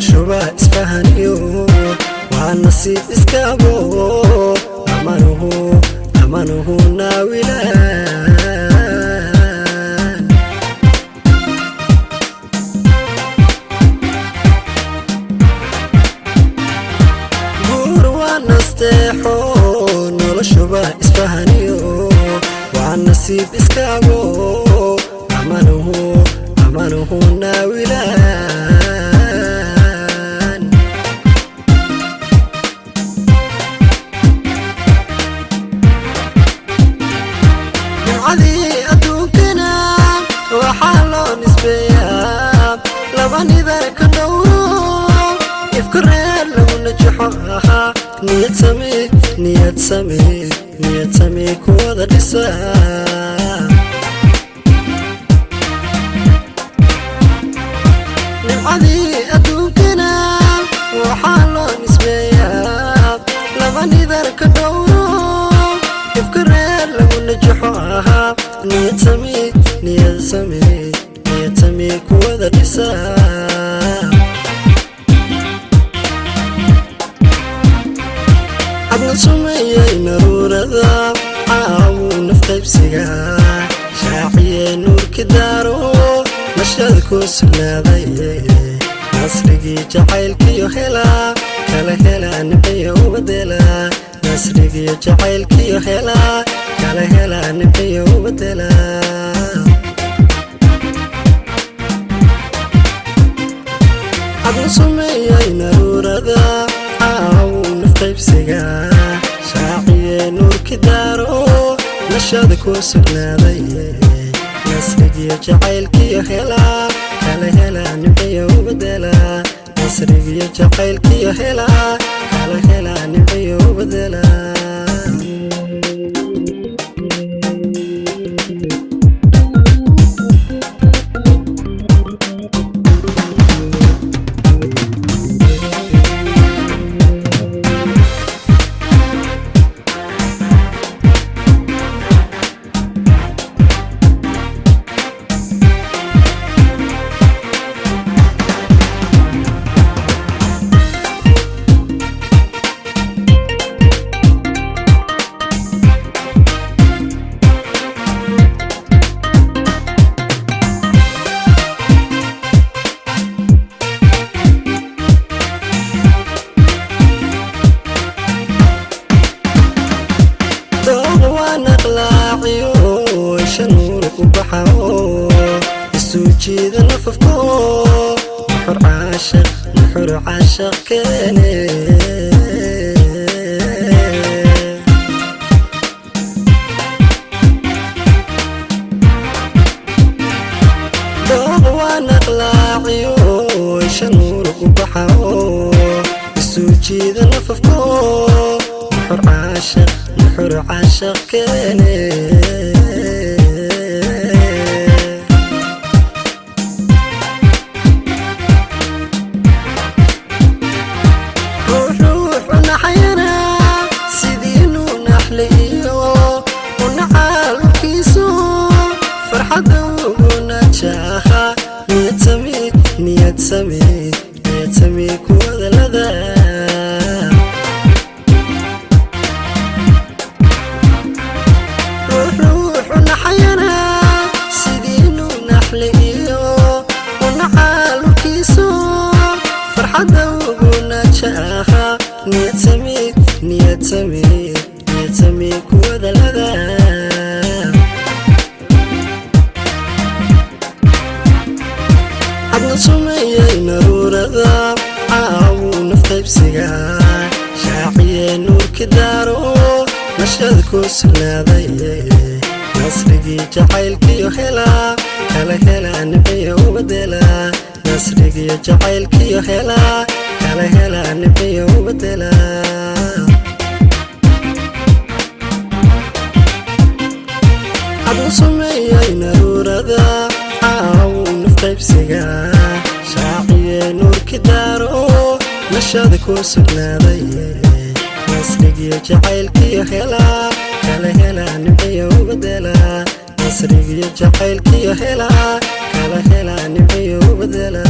noloshuba isfahaniyo waa nasiib iskaabo amanuhu naawilaan guur waa nasteexo noloshuba isfahaniyo waa nasiib iskaabo amanuhu naawilaan nimcadii adduunkana waxaa loo nisbeeyaa laba nidar ka dhowro ifka reer lagu najaxo ahaa niyad samee kuwada dhisa nimcadii adduunkana waxaa loo nisbeeyaa laba nidar ka dhowro ifka reer lagu najaxo ahaa niyad samee kuwada dhisa adna sumeeyey naruurada caawuu nafqaybsiga shaaciyee nuurki daaro nashada ku sugnaaday nasrigii jacaylkiyo helaa kala helaa nimciyo ubadela nasrigiyo jacaylkiyo helaa kala helaa nimciyo ubadela adna sumeeyey naruurada caawuu nafqaybsiga shaaciyee nuurki daaro nashada ku sugnaaday nasrigiyo jacaylkiyo helaa kala helaa nimciyo ubadela nasrigiyo jacaylkiyo helaa kala helaa nimciyo ubadela naqlaaciyo shanuur ku baxao isuu jiida nafafko nuxur caashaq keene dooq waa naqlaaciyo shanuur ku baxao isuu jiida nafafko nuxur caashaq keene ruuxu naxayana sidii nuu naxliyo unacaalkiisu farxadda ugu najaaha niyad samee kuwada ladaa ruuxu naxayana sidii nuu naxliyo unacaalkiisu farxadda ugu najaaha niyad samee kuwada ladaa adna sumeeyey naruurada caawuu nafqaybsiga shaaciyee nuurki daaro nashada ku sugnaaday nasrigii jacaylkiyo helaa kala helaa nimciyo ubadela nasrigiyo jacaylkiyo helaa kala helaa nimciyo ubadela adna sumeeyey naruurada caawuu nafqaybsiga shaaciyee nuurki daaro nashada ku sugnaaday nasrigiyo jacaylkiyo helaa kala helaa nimciyo ubadela nasrigiyo jacaylkiyo helaa kala helaa nimciyo ubadela